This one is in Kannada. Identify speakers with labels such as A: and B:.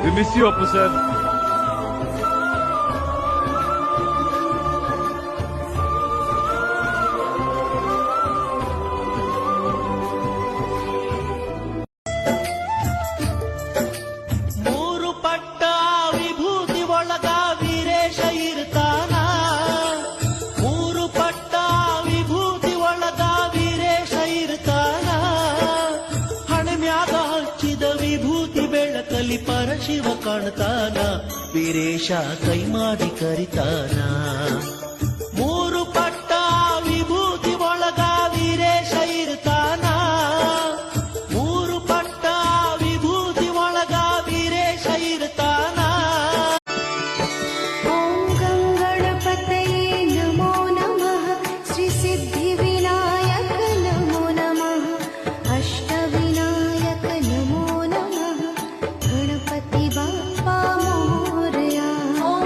A: We miss you, Appu sir.
B: ಮೂರು ಪಟ್ಟ ವಿಭೂತಿ ಒಳಗ ವೀರೇಶ ಇರ್ತಾನ. ಮೂರು ಪಟ್ಟ ವಿಭೂತಿ ಒಳಗ ವೀರೇಶ ಇರ್ತಾನ. ಹಣಮ್ಯಾಗ ಹಚ್ಚಿದ ವಿಭೂತಿ ಬೆಳಕಲಿ ಪರಶಿವ ಕಾಣ್ತಾನ. ವೀರೇಶ ಕೈ ಮಾಡಿ ಕರಿತಾನ.